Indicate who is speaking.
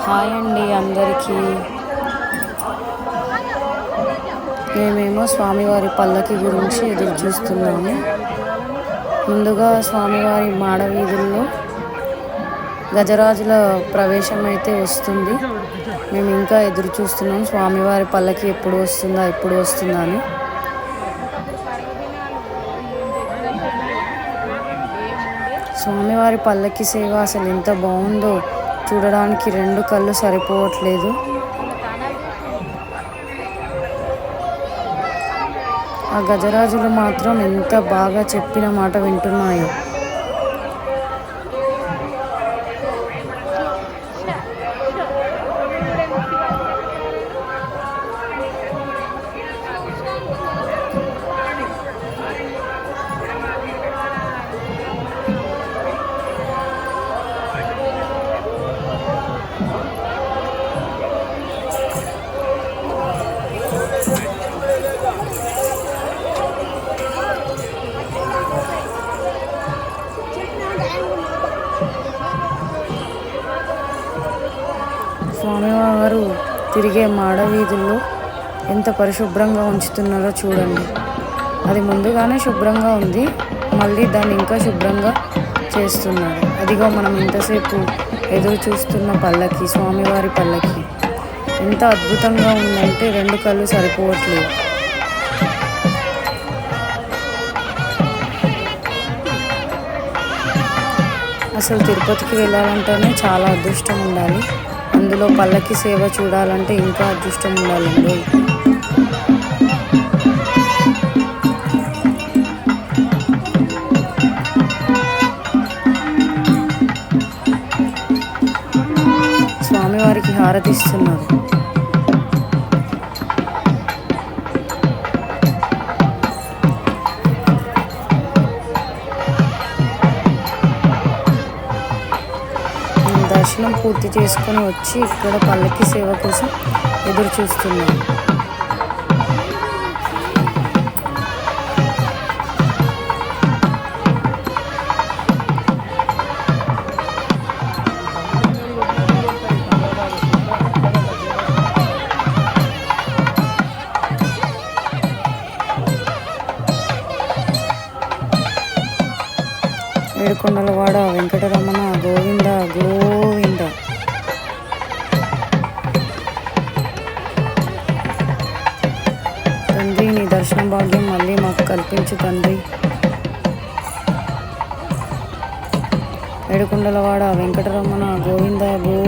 Speaker 1: Hi అండి అందరికీ. మేమేమో స్వామివారి పల్లకి గురించి ఎదురు చూస్తున్నాము. ముందుగా స్వామివారి మాడవీధుల్లో గజరాజుల ప్రవేశం అయితే వస్తుంది. మేము ఇంకా ఎదురు చూస్తున్నాం స్వామివారి పల్లకి ఎప్పుడు వస్తుందా అని. స్వామివారి పల్లకి సేవ అసలు ఎంత బాగుందో చూడడానికి రెండు కళ్ళు సరిపోవట్లేదు. ఆ గజరాజులు మాత్రం ఎంత బాగా చెప్పిన మాట వింటున్నాయో. స్వామివారు తిరిగే మాడవీధుల్లో ఎంత పరిశుభ్రంగా ఉంచుతున్నారో చూడండి. అది ముందుగానే శుభ్రంగా ఉంది, మళ్ళీ దాన్ని ఇంకా శుభ్రంగా చేస్తున్నారు. అదిగో మనం ఇంతసేపు ఎదురు చూస్తున్న పల్లకి, స్వామివారి పల్లకి ఎంత అద్భుతంగా ఉందంటే రెండు కళ్ళు సరిపోవట్లేదు. అసలు తిరుపతికి వెళ్ళాలంటేనే చాలా అదృష్టం ఉండాలి. అందులో పల్లకి సేవ చూడాలంటే ఇంకా అదృష్టం ఉండాలండి. స్వామివారికి హారతి ఇస్తున్నారు. దర్శనం పూర్తి చేసుకొని వచ్చి ఇక్కడ పల్లకి సేవ కోసం ఎదురు చూస్తున్నాం. ఏడుకొండలవాడ వెంకటరమణ గోవింద గోవింద. తండ్రి, నీ దర్శన భాగ్యం మళ్ళీ మాకు కల్పించు తండ్రి. ఏడుకొండలవాడ వెంకటరమణ గోవింద గో